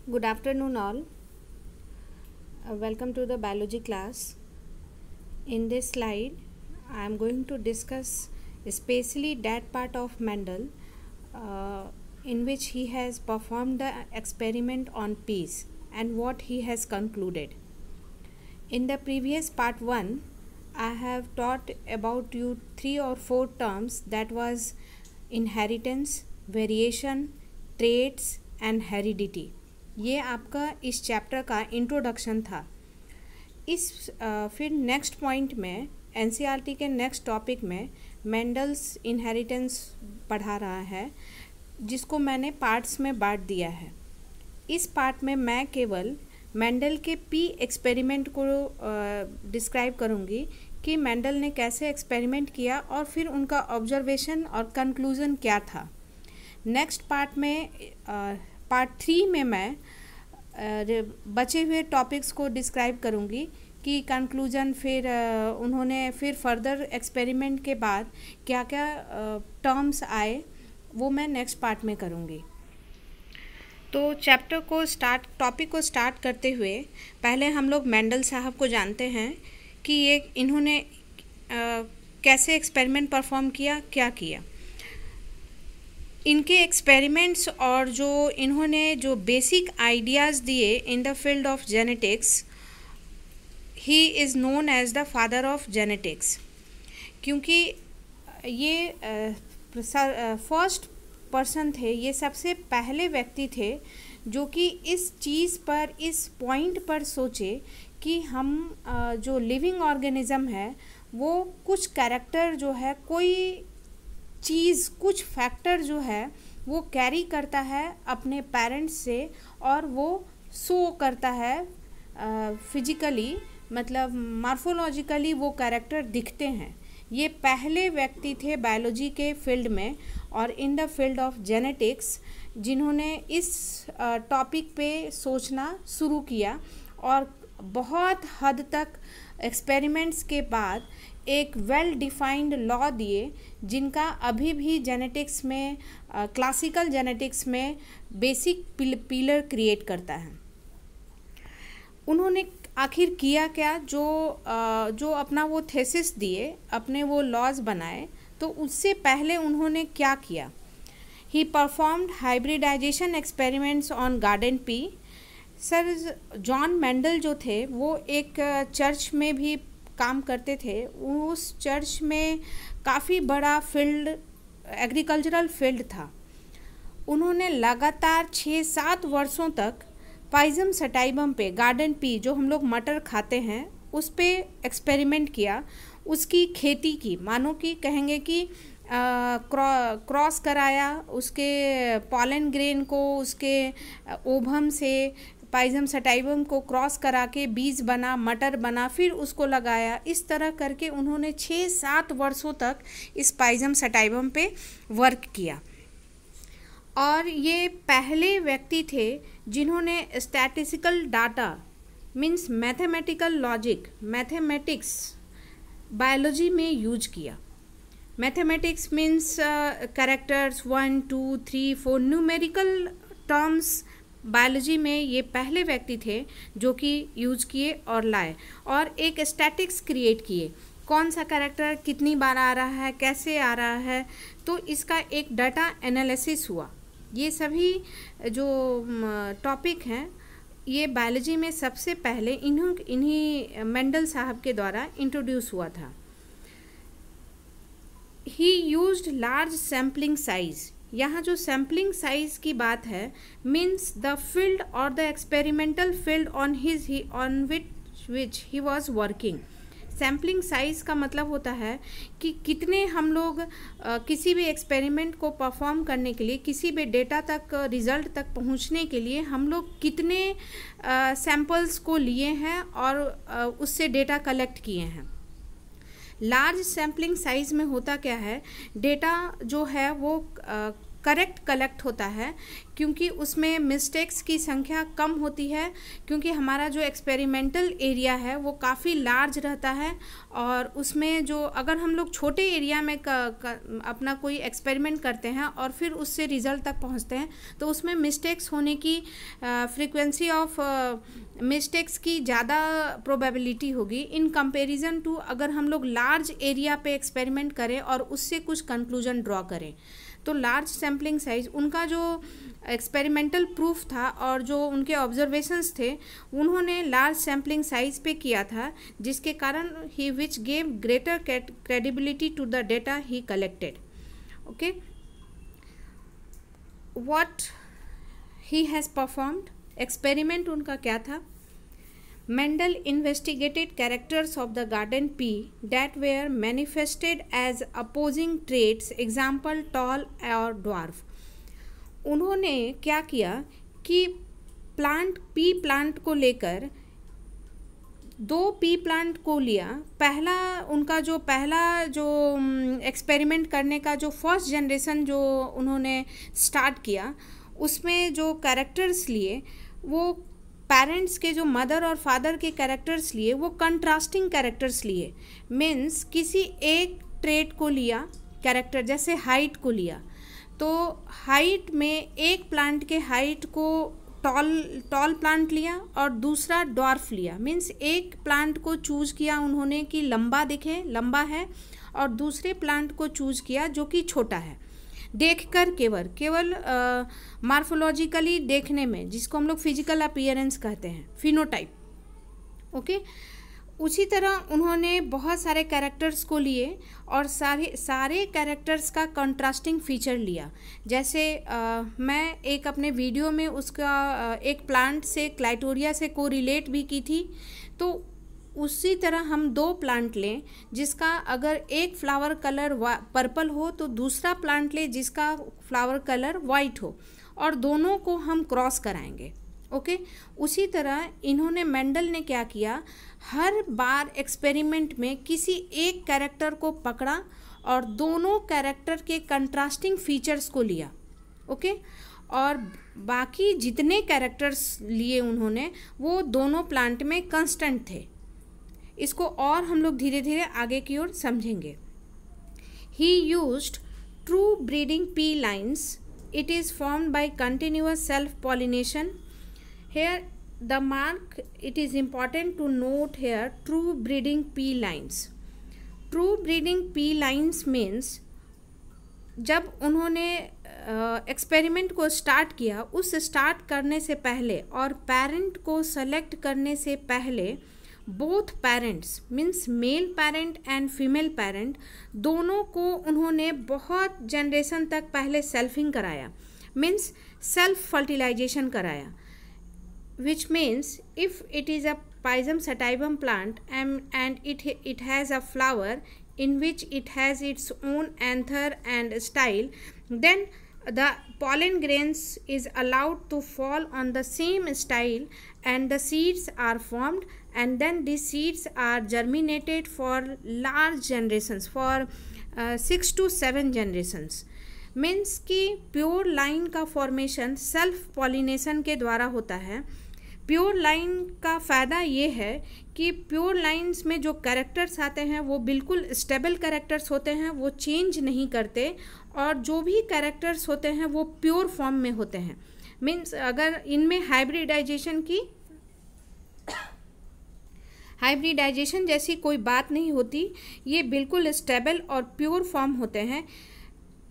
Good afternoon, all. Welcome to the biology class. In this slide, I am going to discuss especially that part of Mendel in which he has performed the experiment on peas and what he has concluded. In the previous part 1, I have taught about you 3 or 4 terms, that was inheritance, variation, traits and heredity. ये आपका इस chapter का introduction था. फिर next point में NCERT के next topic में Mendel's inheritance पढ़ा रहा है, जिसको मैंने पार्ट्स में बांट दिया है. इस पार्ट में मैं केवल मेंडल के पी एक्सपेरिमेंट को डिस्क्राइब करूँगी कि मेंडल ने कैसे एक्सपेरिमेंट किया और फिर उनका ऑब्जर्वेशन और कंक्लूज़न क्या था. नेक्स्ट पार्ट में पार्ट 3 में मैं बचे हुए टॉपिक्स को डिस्क्राइब करूँगी कि कंक्लूजन, फिर उन्होंने फिर फर्दर एक्सपेरिमेंट के बाद क्या क्या टर्म्स आए, वो मैं नेक्स्ट पार्ट में करूँगी. तो टॉपिक को स्टार्ट करते हुए पहले हम लोग मेंडल साहब को जानते हैं कि इन्होंने कैसे एक्सपेरिमेंट परफॉर्म किया, क्या किया. इनके एक्सपेरिमेंट्स और जो इन्होंने जो बेसिक आइडियाज़ दिए in the field of genetics, he is known as the father of genetics, क्योंकि ये फर्स्ट पर्सन थे, ये सबसे पहले व्यक्ति थे जो कि इस चीज़ पर, इस पॉइंट पर सोचे कि हम जो लिविंग ऑर्गेनिज़म है वो कुछ कैरेक्टर जो है, कोई चीज़, कुछ फैक्टर जो है वो कैरी करता है अपने पेरेंट्स से और वो शो करता है फिजिकली, मतलब मार्फोलॉजिकली वो कैरेक्टर दिखते हैं. ये पहले व्यक्ति थे बायोलॉजी के फील्ड में और इन द फील्ड ऑफ जेनेटिक्स जिन्होंने इस टॉपिक पे सोचना शुरू किया और बहुत हद तक एक्सपेरिमेंट्स के बाद एक वेल डिफाइंड लॉ दिए, जिनका अभी भी जेनेटिक्स में, क्लासिकल जेनेटिक्स में बेसिक पिलर क्रिएट करता है. उन्होंने आखिर किया क्या, जो अपना वो थेसिस दिए, अपने वो लॉज बनाए, तो उससे पहले उन्होंने क्या किया. He performed hybridization experiments on garden pea. Sir John Mendel जो थे वो एक चर्च में भी काम करते थे. उस चर्च में काफ़ी बड़ा फील्ड, एग्रीकल्चरल फील्ड था. उन्होंने लगातार 6-7 वर्षों तक पाइजम सटाइबम पे, गार्डन पी जो हम लोग मटर खाते हैं, उस पे एक्सपेरिमेंट किया, उसकी खेती की, मानो कि कहेंगे कि क्रॉस कराया, उसके पॉलन ग्रेन को उसके ओवम से पाइजम सटाइबम को क्रॉस करा के बीज बना, मटर बना, फिर उसको लगाया. इस तरह करके उन्होंने 6-7 वर्षों तक इस पाइजम सटाइबम पे वर्क किया. और ये पहले व्यक्ति थे जिन्होंने statistical data means mathematical logic, mathematics biology में यूज किया. Mathematics means characters 1, 2, 3, 4 numerical terms biology में ये पहले व्यक्ति थे जो कि यूज़ किए और लाए, और एक स्टैटिक्स क्रिएट किए, कौन सा कैरेक्टर कितनी बार आ रहा है, कैसे आ रहा है, तो इसका एक डाटा एनालिसिस हुआ. ये सभी जो टॉपिक हैं ये बायोलॉजी में सबसे पहले इन्हीं मेंडल साहब के द्वारा इंट्रोड्यूस हुआ था. ही यूज्ड लार्ज सैम्पलिंग साइज. यहाँ जो सैम्पलिंग साइज की बात है, मीन्स द फील्ड और the experimental field on which he was working. Sampling size का मतलब होता है कि कितने हम लोग किसी भी एक्सपेरिमेंट को परफॉर्म करने के लिए, किसी भी डेटा तक, रिजल्ट तक पहुँचने के लिए हम लोग कितने सैम्पल्स को लिए हैं और उससे डेटा कलेक्ट किए हैं. लार्ज सैम्पलिंग साइज में होता क्या है, डेटा जो है वो करेक्ट कलेक्ट होता है, क्योंकि उसमें मिस्टेक्स की संख्या कम होती है, क्योंकि हमारा जो एक्सपेरिमेंटल एरिया है वो काफ़ी लार्ज रहता है, और उसमें जो अगर हम लोग छोटे एरिया में अपना कोई एक्सपेरिमेंट करते हैं और फिर उससे रिज़ल्ट तक पहुंचते हैं तो उसमें मिस्टेक्स होने की फ्रीक्वेंसी ऑफ मिस्टेक्स की ज़्यादा प्रोबेबिलिटी होगी इन कंपैरिजन टू अगर हम लोग लार्ज एरिया पे एक्सपेरिमेंट करें और उससे कुछ कंक्लूजन ड्रॉ करें। तो लार्ज सैम्पलिंग साइज, उनका जो एक्सपेरिमेंटल प्रूफ था और जो उनके ऑब्जर्वेशंस थे उन्होंने लार्ज सैम्पलिंग साइज पे किया था, जिसके कारण ही which gave greater credibility to the data he collected. Okay, what he has performed, experiment उनका क्या था? Mendel investigated characters of the garden pea that were manifested as opposing traits, example tall और dwarf। उन्होंने क्या किया कि P plant को लेकर 2 पी प्लांट को लिया। उनका जो पहला एक्सपेरिमेंट करने का जो फर्स्ट जनरेशन जो उन्होंने स्टार्ट किया, उसमें जो कैरेक्टर्स लिए वो पेरेंट्स के जो मदर और फादर के कैरेक्टर्स लिए वो कंट्रास्टिंग कैरेक्टर्स लिए। मीन्स किसी एक ट्रेट को लिया कैरेक्टर, जैसे हाइट को लिया, तो हाइट में एक प्लांट के हाइट को टॉल प्लांट लिया और दूसरा डॉर्फ लिया। मीन्स एक प्लांट को चूज किया उन्होंने कि लंबा दिखे, लंबा है, और दूसरे प्लांट को चूज किया जो कि छोटा है। देखकर केवल मार्फोलॉजिकली देखने में, जिसको हम लोग फिजिकल अपीयरेंस कहते हैं, फिनोटाइप। ओके, उसी तरह उन्होंने बहुत सारे कैरेक्टर्स को लिए और सारे कैरेक्टर्स का कंट्रास्टिंग फीचर लिया। जैसे मैं एक अपने वीडियो में उसका एक प्लांट से क्लाइटोरिया से कोरिलेट भी की थी। तो उसी तरह हम 2 प्लांट लें जिसका अगर एक फ्लावर कलर पर्पल हो तो दूसरा प्लांट लें जिसका फ्लावर कलर वाइट हो, और दोनों को हम क्रॉस कराएंगे। ओके, उसी तरह इन्होंने, मेंडल ने क्या किया, हर बार एक्सपेरिमेंट में किसी एक कैरेक्टर को पकड़ा और दोनों कैरेक्टर के कंट्रास्टिंग फीचर्स को लिया। ओके, और बाकी जितने कैरेक्टर्स लिए उन्होंने वो दोनों प्लांट में कांस्टेंट थे। इसको और हम लोग धीरे धीरे आगे की ओर समझेंगे। He used true breeding pea lines, it is formed by continuous self pollination. Here the mark, it is important to note here true breeding pea lines. True breeding pea lines means जब उन्होंने experiment को start किया, उस start करने से पहले और parent को सेलेक्ट करने से पहले both parents means male parent and female parent दोनों को उन्होंने बहुत जनरेशन तक पहले सेल्फिंग कराया, मीन्स सेल्फ फर्टिलाइजेशन कराया। Which means if it is a Pisum sativum plant and it has a flower in which it has its own anther and style, then the pollen grains is allowed to fall on the same style and the seeds are formed, and then these seeds are germinated for large generations, for 6 to 7 generations। Means कि pure line का formation self pollination के द्वारा होता है। Pure line का फ़ायदा ये है कि प्योर लाइन्स में जो कैरेक्टर्स आते हैं वो बिल्कुल स्टेबल कैरेक्टर्स होते हैं, वो चेंज नहीं करते, और जो भी कैरेक्टर्स होते हैं वो प्योर फॉर्म में होते हैं। मीन्स अगर इनमें हाइब्रिडाइजेशन जैसी कोई बात नहीं होती, ये बिल्कुल स्टेबल और प्योर फॉर्म होते हैं।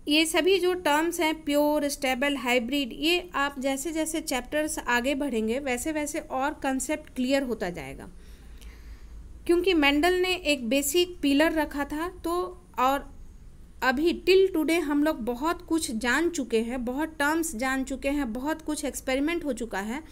ये सभी जो टर्म्स हैं, प्योर, स्टेबल, हाइब्रिड, ये आप जैसे जैसे चैप्टर्स आगे बढ़ेंगे वैसे वैसे और कंसेप्ट क्लियर होता जाएगा, क्योंकि मेंडल ने एक बेसिक पिलर रखा था। तो और अभी टिल टुडे हम लोग बहुत कुछ जान चुके हैं, बहुत टर्म्स जान चुके हैं, बहुत कुछ एक्सपेरिमेंट हो चुका है,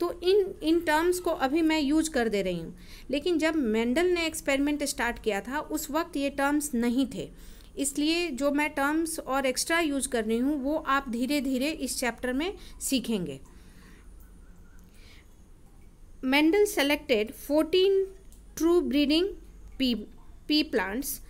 तो इन टर्म्स को अभी मैं यूज कर दे रही हूँ। लेकिन जब मेंडल ने एक्सपेरिमेंट स्टार्ट किया था उस वक्त ये टर्म्स नहीं थे, इसलिए जो मैं टर्म्स और एक्स्ट्रा यूज कर रही हूँ वो आप धीरे धीरे इस चैप्टर में सीखेंगे। Mendel selected 14 true breeding P plants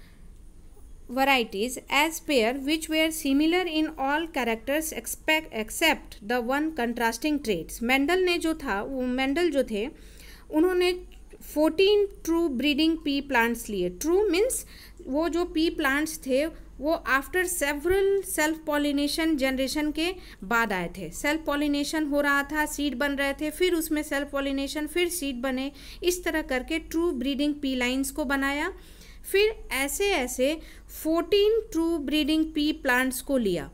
varieties as pair which were similar in all characters except the one contrasting traits. Mendel ने जो था वो मेंडल जो थे उन्होंने 14 ट्रू ब्रीडिंग पी प्लांट्स लिए. ट्रू मीन्स वो जो पी प्लांट्स थे वो after several self pollination generation के बाद आए थे. सेल्फ पॉलिनेशन हो रहा था, सीड बन रहे थे, फिर उसमें सेल्फ पॉलिनेशन, फिर सीड बने, इस तरह करके ट्रू ब्रीडिंग पी लाइन्स को बनाया. फिर ऐसे ऐसे 14 ट्रू ब्रीडिंग पी प्लांट्स को लिया.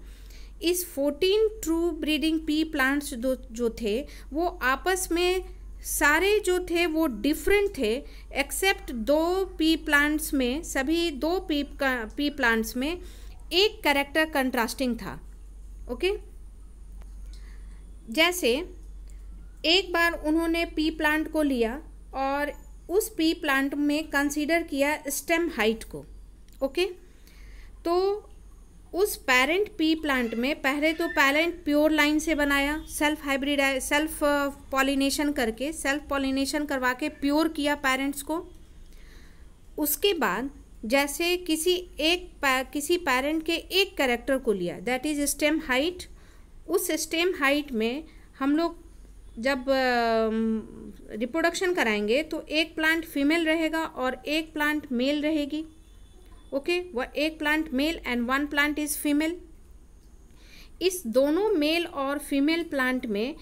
इस 14 ट्रू ब्रीडिंग पी प्लांट्स जो थे वो आपस में सारे जो थे वो डिफरेंट थे, एक्सेप्ट 2 पी प्लांट्स में, सभी 2 पी प्लांट्स में एक कैरेक्टर कंट्रास्टिंग था. ओके, जैसे एक बार उन्होंने पी प्लांट को लिया और उस पी प्लांट में कंसीडर किया स्टेम हाइट को. ओके, तो उस पेरेंट पी प्लांट में पहले तो पेरेंट प्योर लाइन से बनाया, सेल्फ पॉलिनेशन करके, सेल्फ पॉलिनेशन करवा के प्योर किया पेरेंट्स को. उसके बाद जैसे किसी पेरेंट के एक कैरेक्टर को लिया, दैट इज स्टेम हाइट. उस स्टेम हाइट में हम लोग जब रिप्रोडक्शन कराएंगे तो एक प्लांट फीमेल रहेगा और एक प्लांट मेल रहेगी. ओके, वह एक plant male and 1 plant is female. इस दोनों मेल और फीमेल प्लांट में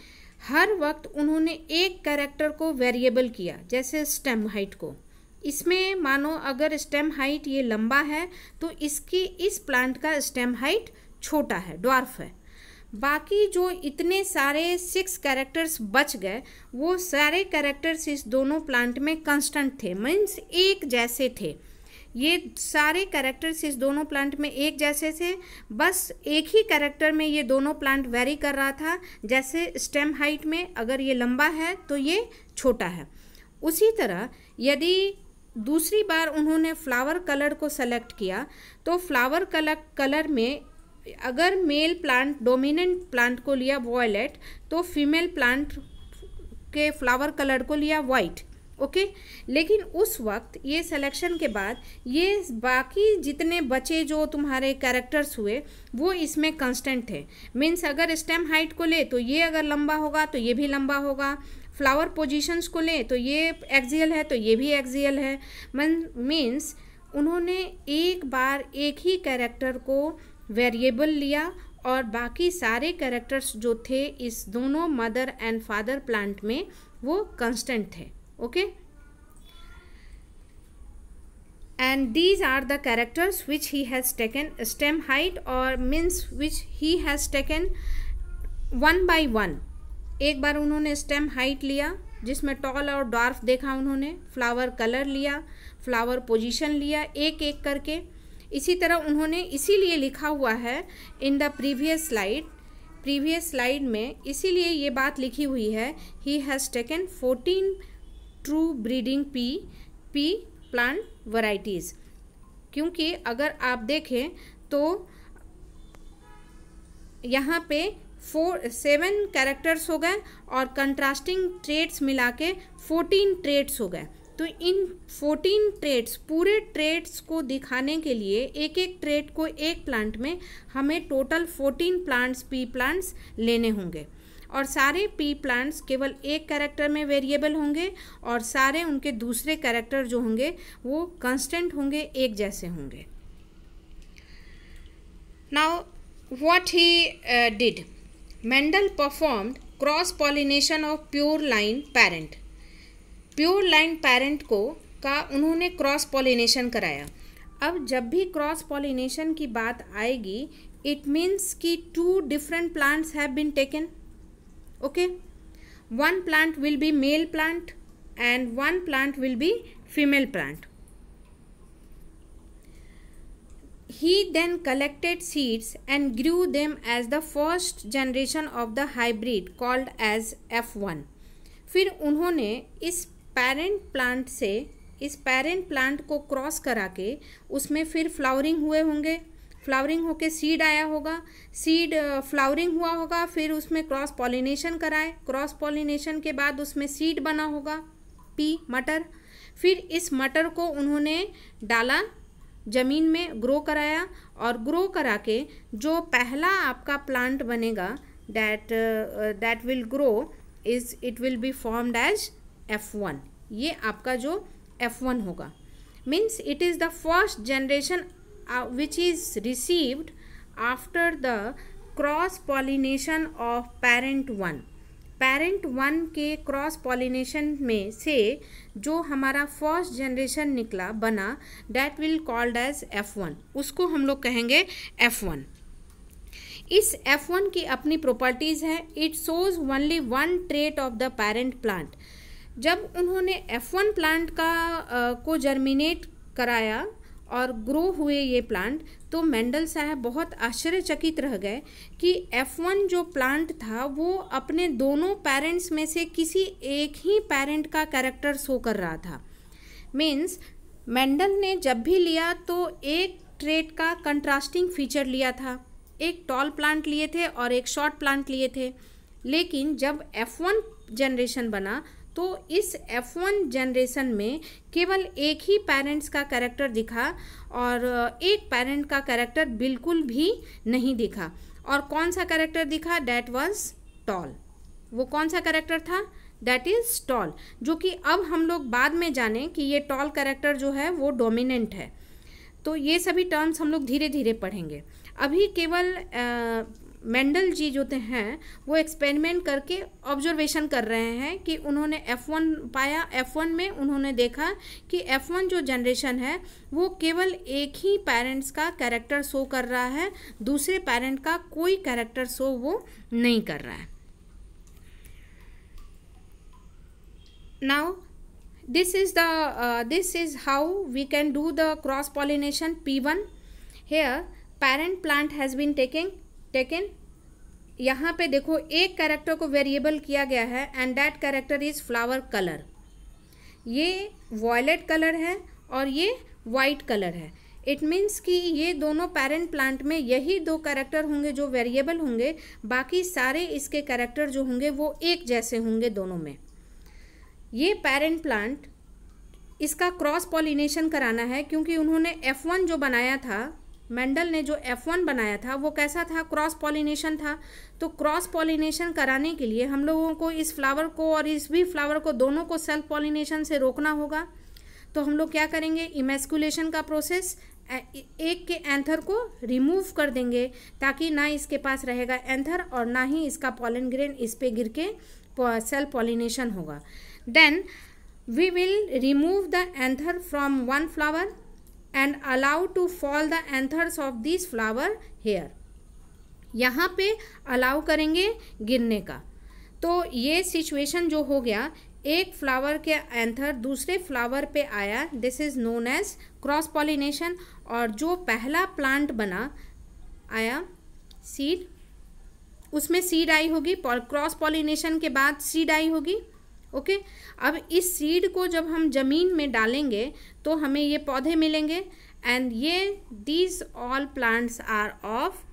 हर वक्त उन्होंने एक कैरेक्टर को वेरिएबल किया, जैसे स्टेम हाइट को. इसमें मानो अगर स्टेम हाइट ये लंबा है तो इस प्लांट का स्टेम हाइट छोटा है, ड्वार्फ है. बाकी जो इतने सारे 6 कैरेक्टर्स बच गए वो सारे कैरेक्टर्स इस दोनों प्लांट में कांस्टेंट थे, मीन्स एक जैसे थे. ये सारे कैरेक्टर्स इस दोनों प्लांट में एक जैसे थे, बस एक ही कैरेक्टर में ये दोनों प्लांट वेरी कर रहा था. जैसे स्टेम हाइट में अगर ये लंबा है तो ये छोटा है. उसी तरह यदि दूसरी बार उन्होंने फ्लावर कलर को सेलेक्ट किया तो फ्लावर कलर में अगर मेल प्लांट डोमिनेंट प्लांट को लिया वॉयलेट तो फीमेल प्लांट के फ्लावर कलर को लिया वाइट. ओके, लेकिन उस वक्त ये सिलेक्शन के बाद ये बाकी जितने बचे जो तुम्हारे कैरेक्टर्स हुए वो इसमें कांस्टेंट थे. मीन्स अगर स्टेम हाइट को ले तो ये अगर लंबा होगा तो ये भी लंबा होगा, फ्लावर पोजीशंस को ले तो ये एक्सियल है तो ये भी एक्सियल है. मीन्स उन्होंने एक बार एक ही कैरेक्टर को वेरिएबल लिया और बाकी सारे कैरेक्टर्स जो थे इस दोनों मदर एंड फादर प्लांट में वो कांस्टेंट थे. Okay, and these are the characters which he has taken stem height और means which he has taken 1 by 1. एक बार उन्होंने स्टेम हाइट लिया जिसमें टॉल और डॉर्फ देखा उन्होंने, फ्लावर कलर लिया, फ्लावर पोजीशन लिया, एक एक करके. इसी तरह उन्होंने इसीलिए लिखा हुआ है इन द प्रीवियस स्लाइड में इसीलिए ये बात लिखी हुई है, ही has taken 14 true breeding P plant varieties. क्योंकि अगर आप देखें तो यहाँ पे 7 कैरेक्टर्स हो गए और कंट्रास्टिंग ट्रेट्स मिला के 14 ट्रेट्स हो गए. तो इन 14 ट्रेट्स, पूरे ट्रेट्स को दिखाने के लिए एक एक ट्रेट को एक प्लांट में हमें टोटल 14 पी प्लांट्स लेने होंगे और सारे पी प्लांट्स केवल एक कैरेक्टर में वेरिएबल होंगे और सारे उनके दूसरे कैरेक्टर जो होंगे वो कांस्टेंट होंगे, एक जैसे होंगे. Now what he did, Mendel performed cross pollination of pure line parent. Pure line parent का उन्होंने क्रॉस पॉलिनेशन कराया. अब जब भी क्रॉस पॉलिनेशन की बात आएगी इट मीन्स कि 2 different plants have been taken. Okay, 1 plant will be male plant and 1 plant will be female plant. He then collected seeds and grew them as the first generation of the hybrid called as F1. फिर उन्होंने इस parent plant को cross करा के उसमें फिर flowering हुए होंगे, फ्लावरिंग होके सीड आया होगा, सीड फ्लावरिंग हुआ होगा, फिर उसमें क्रॉस पॉलिनेशन कराए, क्रॉस पॉलिनेशन के बाद उसमें सीड बना होगा मटर. फिर इस मटर को उन्होंने डाला ज़मीन में ग्रो कराया, और ग्रो करा के जो पहला आपका प्लांट बनेगा that will grow it will be formed as F1। ये आपका जो F1 होगा, means it is the first generation which is received after the cross pollination of parent one. Parent one के क्रॉस पॉलिनेशन में से जो हमारा फर्स्ट जनरेशन निकला बना that will called as F1, उसको हम लोग कहेंगे F1। इस F1 की अपनी प्रॉपर्टीज़ हैं। It shows only one trait of the parent plant. जब उन्होंने F1 प्लांट को जर्मिनेट कराया और ग्रो हुए ये प्लांट, तो मेंडल साहब बहुत आश्चर्यचकित रह गए कि F1 जो प्लांट था वो अपने दोनों पेरेंट्स में से किसी एक ही पेरेंट का कैरेक्टर शो कर रहा था। मीन्स मेंडल ने जब भी लिया तो एक ट्रेट का कंट्रास्टिंग फीचर लिया था, एक टॉल प्लांट लिए थे और एक शॉर्ट प्लांट लिए थे। लेकिन जब F1 जनरेशन बना तो इस F1 जनरेशन में केवल एक ही पेरेंट्स का कैरेक्टर दिखा और एक पेरेंट का कैरेक्टर बिल्कुल भी नहीं दिखा। और कौन सा कैरेक्टर दिखा? That was tall. वो कौन सा कैरेक्टर था? दैट इज़ टॉल, जो कि अब हम लोग बाद में जाने कि ये टॉल कैरेक्टर जो है वो डोमिनेंट है। तो ये सभी टर्म्स हम लोग धीरे धीरे पढ़ेंगे। अभी केवल मेंडल जी जो हैं वो एक्सपेरिमेंट करके ऑब्जर्वेशन कर रहे हैं कि उन्होंने F1 पाया। F1 में उन्होंने देखा कि F1 जो जनरेशन है वो केवल एक ही पेरेंट्स का कैरेक्टर शो कर रहा है, दूसरे पेरेंट का कोई कैरेक्टर शो वो नहीं कर रहा है। Now this is how we can do the cross pollination P1. Here parent plant has been taken। यहाँ पे देखो एक कैरेक्टर को वेरिएबल किया गया है and that character is flower colour. ये वॉयलेट कलर है और ये वाइट कलर है। इट मीन्स कि ये दोनों पेरेंट प्लांट में यही दो कैरेक्टर होंगे जो वेरिएबल होंगे, बाकी सारे इसके कैरेक्टर जो होंगे वो एक जैसे होंगे दोनों में। ये पेरेंट प्लांट इसका क्रॉस पॉलिनेशन कराना है क्योंकि उन्होंने F1 जो बनाया था, मेंडल ने जो F1 बनाया था वो कैसा था? क्रॉस पॉलिनेशन था। तो क्रॉस पॉलिनेशन कराने के लिए हम लोगों को इस फ्लावर को और इस भी फ्लावर को दोनों को सेल्फ पॉलिनेशन से रोकना होगा। तो हम लोग क्या करेंगे? इमेस्कुलेशन का प्रोसेस, एक के एंथर को रिमूव कर देंगे ताकि ना इसके पास रहेगा एंथर और ना ही इसका पॉलन ग्रेन इस पे गिर के सेल्फ पॉलिनेशन होगा। Then we will remove the anther from one flower and allow to fall the anthers of this flower here। यहाँ पे अलाउ करेंगे गिरने का। तो ये सिचुएशन जो हो गया, एक फ्लावर के एंथर दूसरे फ्लावर पे आया, this is known as cross pollination. और जो पहला प्लांट बना आया सीड, उसमें सीड आई होगी, क्रॉस पॉलिनेशन के बाद सीड आई होगी। ओके अब इस सीड को जब हम ज़मीन में डालेंगे तो हमें ये पौधे मिलेंगे एंड ये these all plants are of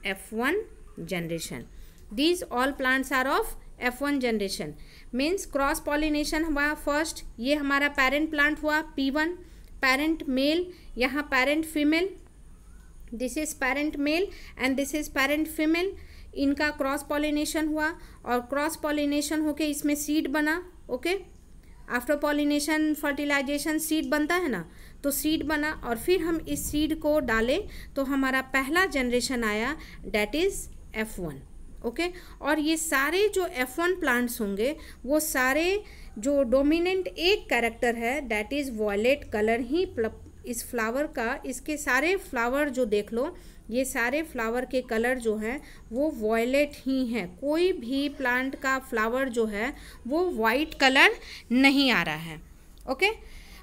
F1 generation. These all plants are of F1 generation means cross pollination हुआ फर्स्ट। ये हमारा पेरेंट प्लांट हुआ P1, पेरेंट मेल, यहाँ parent female, this is parent male and this is parent female. इनका cross pollination हुआ और cross pollination होके इसमें सीड बना। Okay after pollination fertilization seed बनता है ना, तो सीड बना और फिर हम इस सीड को डालें तो हमारा पहला जनरेशन आया दैट इज़ F1। ओके और ये सारे जो F1 प्लांट्स होंगे वो सारे जो डोमिनेंट एक कैरेक्टर है दैट इज़ वॉयलेट कलर ही इस फ्लावर का, इसके सारे फ्लावर जो देख लो, ये सारे फ्लावर के कलर जो हैं वो वॉयलेट ही हैं। कोई भी प्लांट का फ्लावर जो है वो वाइट कलर नहीं आ रहा है। ओके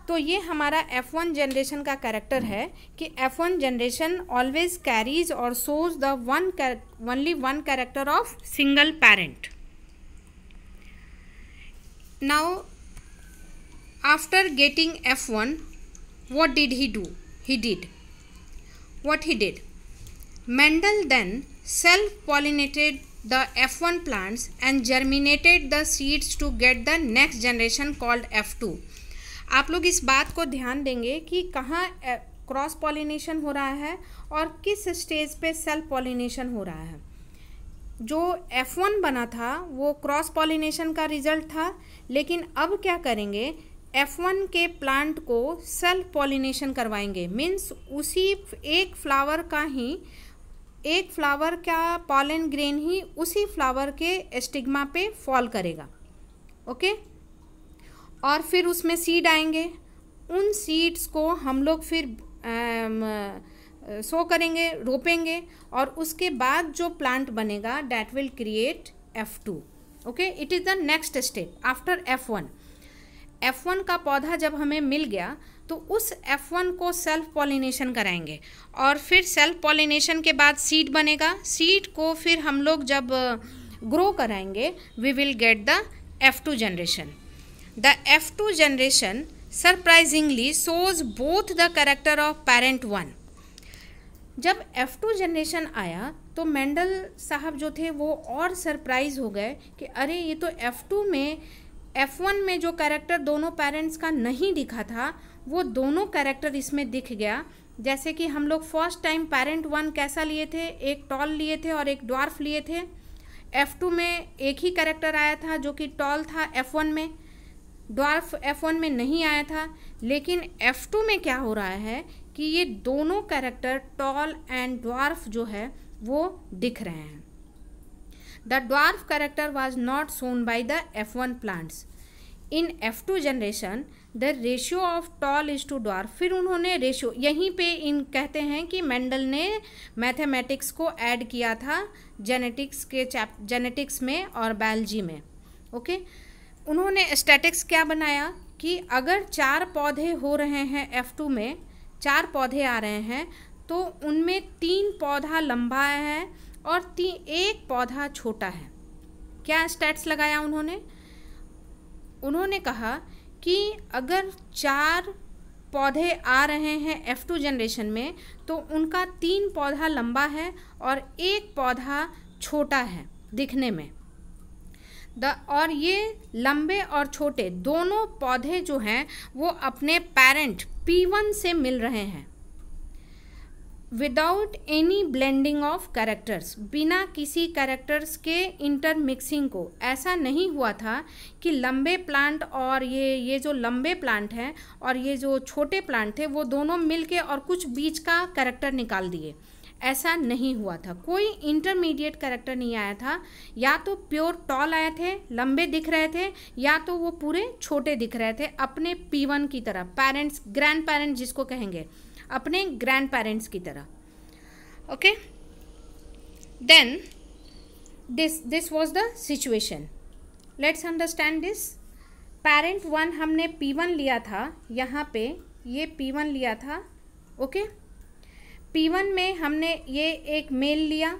तो ये हमारा F1 जनरेशन का कैरेक्टर है कि F1 जनरेशन ऑलवेज कैरीज और shows the only one character of single parent. Now after getting F1 what did he do? What he did? Mendel then self-pollinated the F1 plants and germinated the seeds to get the next generation called F2। आप लोग इस बात को ध्यान देंगे कि कहाँ cross pollination हो रहा है और किस स्टेज पे सेल्फ पॉलिनेशन हो रहा है। जो F1 बना था वो क्रॉस पॉलिनेशन का रिजल्ट था, लेकिन अब क्या करेंगे, F1 के प्लांट को सेल्फ पॉलिनेशन करवाएंगे। मीन्स उसी एक फ्लावर का पॉलन ग्रेन ही उसी फ्लावर के स्टिग्मा पे फॉल करेगा। ओके, और फिर उसमें सीड आएंगे। उन सीड्स को हम लोग फिर सो करेंगे, रोपेंगे, और उसके बाद जो प्लांट बनेगा that will create F2। Okay, it is the next step after F1। F1 का पौधा जब हमें मिल गया तो उस F1 को सेल्फ पॉलिनेशन कराएंगे, और फिर सेल्फ पॉलिनेशन के बाद सीड बनेगा। सीड को फिर हम लोग जब ग्रो कराएंगे we will get the F2 generation. The F2 generation surprisingly shows both the character of parent 1। जब F2 जनरेशन आया तो मेंडल साहब जो थे वो और सरप्राइज हो गए कि अरे ये तो F2 में F1 में जो कैरेक्टर दोनों पेरेंट्स का नहीं दिखा था वो दोनों कैरेक्टर इसमें दिख गया। जैसे कि हम लोग फर्स्ट टाइम पेरेंट 1 कैसा लिए थे, एक टॉल लिए थे और एक ड्वार्फ लिए थे। F2 में एक ही कैरेक्टर आया था जो कि टॉल था F1 में, ड्वार्फ F1 में नहीं आया था। लेकिन F2 में क्या हो रहा है कि ये दोनों कैरेक्टर टॉल एंड ड्वार्फ जो है वो दिख रहे हैं। The dwarf character was not shown by the F1 plants. In F2 generation the ratio of tall is to dwarf. फिर उन्होंने रेशियो यहीं पे इन कहते हैं कि मेंडल ने मैथमेटिक्स को ऐड किया था जेनेटिक्स में और बायोलॉजी में। ओके, उन्होंने स्टैटिक्स क्या बनाया कि अगर 4 पौधे हो रहे हैं F2 में, 4 पौधे आ रहे हैं तो उनमें 3 पौधा लंबा है और 1 पौधा छोटा है। क्या स्टैट्स लगाया उन्होंने कहा कि अगर 4 पौधे आ रहे हैं F2 जनरेशन में तो उनका 3 पौधा लंबा है और 1 पौधा छोटा है दिखने में। और ये लंबे और छोटे दोनों पौधे जो हैं वो अपने पेरेंट P1 से मिल रहे हैं without any blending of characters, बिना किसी कैरेक्टर्स के इंटरमिक्सिंग को। ऐसा नहीं हुआ था कि लंबे प्लांट और ये जो लंबे प्लांट हैं और ये जो छोटे प्लांट थे वो दोनों मिलके और कुछ बीच का कैरेक्टर निकाल दिए। ऐसा नहीं हुआ था, कोई इंटरमीडिएट कैरेक्टर नहीं आया था। या तो प्योर टॉल आए थे, लंबे दिख रहे थे, या तो वो पूरे छोटे दिख रहे थे अपने P1 की तरह, पेरेंट्स, ग्रैंड पेरेंट्स जिसको कहेंगे, अपने ग्रैंड पेरेंट्स की तरह। Okay, then this was the situation. Let's understand this. Parent 1 हमने P1 लिया था, यहाँ पे ये P1 लिया था। ओके, P1 में हमने ये एक मेल लिया,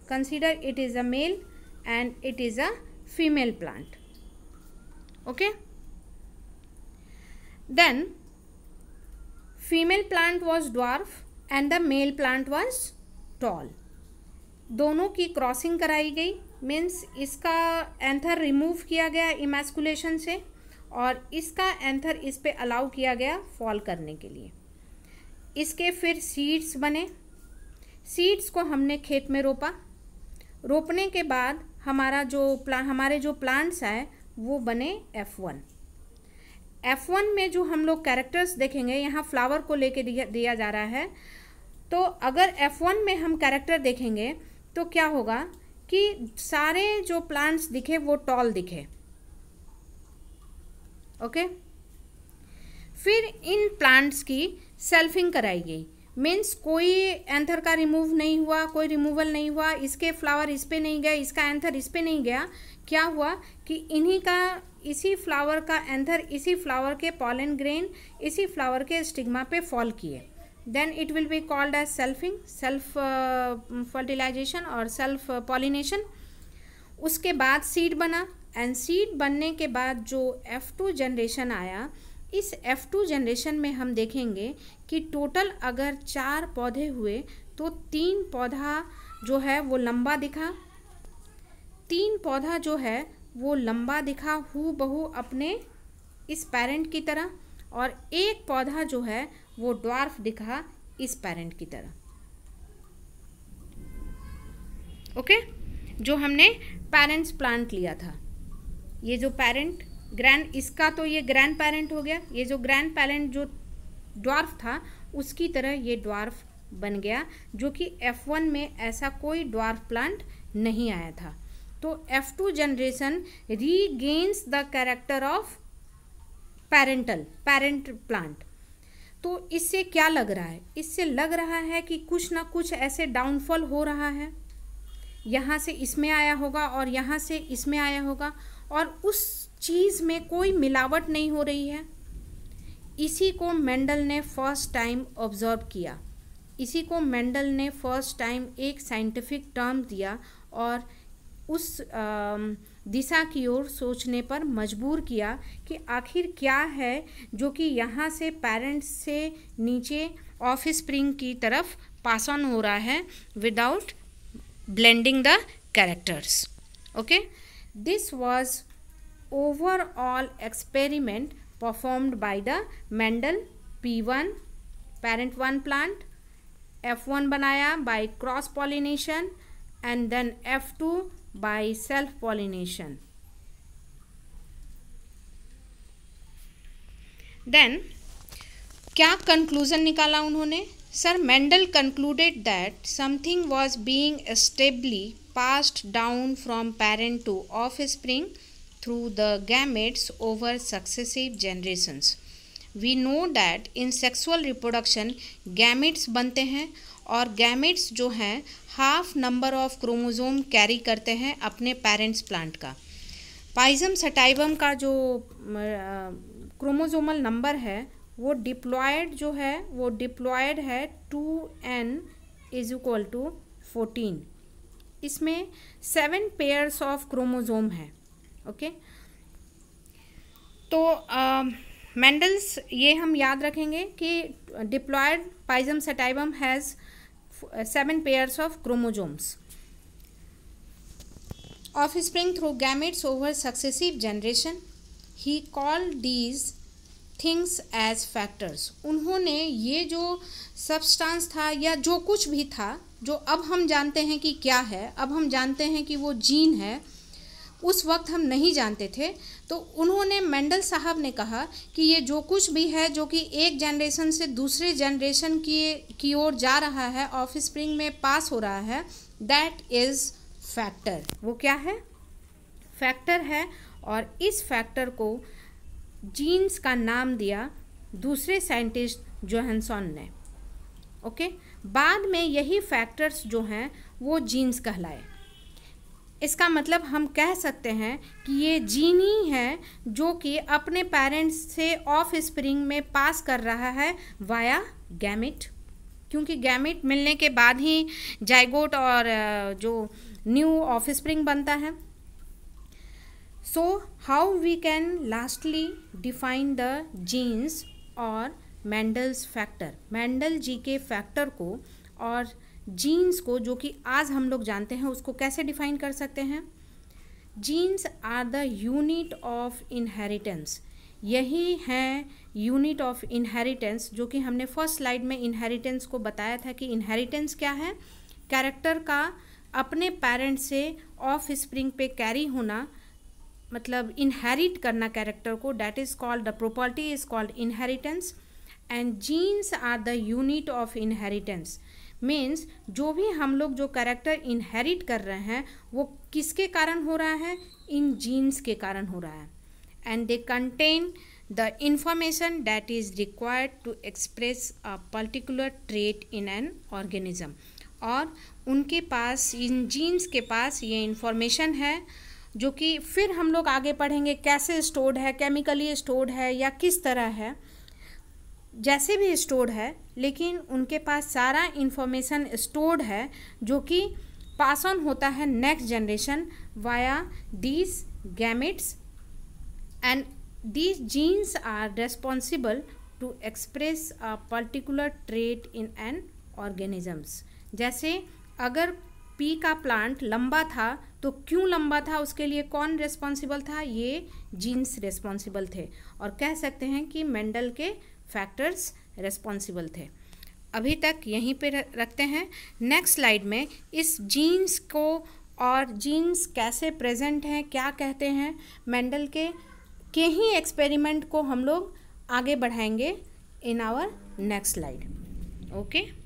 consider it is a male and it is a female plant. Okay, then female plant was dwarf and the male plant was tall. दोनों की क्रॉसिंग कराई गई, मीन्स इसका एंथर रिमूव किया गया इमैस्कुलेशन से और इसका एंथर इस पे अलाउ किया गया फॉल करने के लिए। इसके फिर सीड्स बने। सीड्स को हमने खेत में रोपा। रोपने के बाद हमारे जो प्लांट्स आए वो बने F1। F1 में जो हम लोग कैरेक्टर्स देखेंगे, यहाँ फ्लावर को लेके दिया जा रहा है, तो अगर F1 में हम कैरेक्टर देखेंगे तो क्या होगा कि सारे जो प्लांट्स दिखे वो टॉल दिखे। ओके, फिर इन प्लांट्स की सेल्फिंग कराई गई, मीन्स कोई एंथर का रिमूव नहीं हुआ, कोई रिमूवल नहीं हुआ, इसके फ्लावर इस पे नहीं गए, इसका एंथर इस पे नहीं गया। क्या हुआ कि इन्हीं का इसी फ्लावर का एंथर इसी फ्लावर के पॉलन ग्रेन इसी फ्लावर के स्टिग्मा पे फॉल किए। Then it will be called as selfing, self fertilization और सेल्फ पॉलिनेशन। उसके बाद सीड बना एंड सीड बनने के बाद जो F2 जनरेशन आया, इस F2 जनरेशन में हम देखेंगे कि टोटल अगर 4 पौधे हुए तो 3 पौधा जो है वो लंबा दिखा, 3 पौधा जो है वो लंबा दिखा हूबहू अपने इस पेरेंट की तरह, और 1 पौधा जो है वो ड्वार्फ दिखा इस पेरेंट की तरह। ओके, जो हमने पेरेंट्स प्लांट लिया था, ये जो पेरेंट ग्रैंड, इसका तो ये ग्रैंड पेरेंट हो गया, ये जो ग्रैंड पेरेंट जो ड्वार्फ था उसकी तरह ये ड्वार्फ बन गया, जो कि F1 में ऐसा कोई ड्वार्फ प्लांट नहीं आया था। तो F2 generation regains the character of parent plant. तो इससे क्या लग रहा है? इससे लग रहा है कि कुछ ना कुछ ऐसे डाउनफॉल हो रहा है, यहाँ से इसमें आया होगा और यहाँ से इसमें आया होगा, और उस चीज़ में कोई मिलावट नहीं हो रही है। इसी को मेंडल ने फर्स्ट टाइम ऑब्जर्व किया, इसी को मेंडल ने फर्स्ट टाइम एक साइंटिफिक टर्म दिया और उस दिशा की ओर सोचने पर मजबूर किया कि आखिर क्या है जो कि यहाँ से पेरेंट्स से नीचे ऑफ स्प्रिंग की तरफ पास ऑन हो रहा है without blending the characters. Okay, this was overall experiment performed by the Mendel P1 parent 1 plant, F1 बनाया by cross pollination and then F2 by self pollination. Then क्या conclusion निकाला उन्होंने? Sir Mendel concluded that something was being stably passed down from parent to offspring through the gametes over successive generations. We know that in sexual reproduction gametes बनते हैं और gametes जो हैं half number of chromosome carry करते हैं अपने parents plant का। पाइजम sativum का जो क्रोमोसोमल नंबर है वो डिप्लॉयड जो है वो डिप्लॉयड है 2n = 14। इसमें 7 पेयर्स ऑफ क्रोमोसोम है। ओके, तो मेंडल्स ये हम याद रखेंगे कि diploid Pisum sativum has 7 pairs of chromosomes. Offspring through gametes over successive generation, he called these things as factors. उन्होंने ये जो सब्सटेंस था या जो कुछ भी था जो अब हम जानते हैं कि क्या है, अब हम जानते हैं कि वो जीन है, उस वक्त हम नहीं जानते थे। तो उन्होंने मेंडल साहब ने कहा कि ये जो कुछ भी है जो कि एक जनरेशन से दूसरे जनरेशन की ओर जा रहा है, ऑफ स्प्रिंग में पास हो रहा है, दैट इज़ फैक्टर। वो क्या है? फैक्टर है। और इस फैक्टर को जीन्स का नाम दिया दूसरे साइंटिस्ट जोहानसन ने। ओके, बाद में यही फैक्टर्स जो हैं वो जीन्स कहलाए। इसका मतलब हम कह सकते हैं कि ये जीन ही है जो कि अपने पेरेंट्स से ऑफ स्प्रिंग में पास कर रहा है वाया गैमेट, क्योंकि गैमेट मिलने के बाद ही जाइगोट और जो न्यू ऑफ स्प्रिंग बनता है। So how we can lastly define the genes और मेंडल्स फैक्टर, मेंडल जी के फैक्टर को और जीन्स को जो कि आज हम लोग जानते हैं उसको कैसे डिफाइन कर सकते हैं? Genes are the unit of inheritance. यही हैं यूनिट ऑफ इनहेरिटेंस जो कि हमने फर्स्ट स्लाइड में इनहेरिटेंस को बताया था कि इनहेरिटेंस क्या है? कैरेक्टर का अपने पेरेंट्स से ऑफ स्प्रिंग पे कैरी होना, मतलब इनहेरिट करना कैरेक्टर को, that is called the property is called inheritance. And genes are the unit of inheritance, means जो भी हम लोग जो कैरेक्टर इनहेरिट कर रहे हैं वो किसके कारण हो रहा है? इन जीन्स के कारण हो रहा है। And they contain the information that is required to express a particular trait in an organism. और उनके पास, इन जीन्स के पास ये इंफॉर्मेशन है जो कि फिर हम लोग आगे पढ़ेंगे कैसे स्टोर्ड है, केमिकली स्टोर्ड है या किस तरह है, जैसे भी स्टोर्ड है, लेकिन उनके पास सारा इंफॉर्मेशन स्टोर्ड है जो कि पास ऑन होता है next generation via these gametes. And these genes are responsible to express a particular trait in an organisms. जैसे अगर पी का प्लांट लंबा था तो क्यों लंबा था, उसके लिए कौन रिस्पॉन्सिबल था? ये जीन्स रिस्पॉन्सिबल थे। और कह सकते हैं कि मेंडल के फैक्टर्स रिस्पॉन्सिबल थे। अभी तक यहीं पे रखते हैं। नेक्स्ट स्लाइड में इस जीन्स को और जीन्स कैसे प्रेजेंट हैं, क्या कहते हैं, मेंडल के ही एक्सपेरिमेंट को हम लोग आगे बढ़ाएंगे in our next slide. Okay.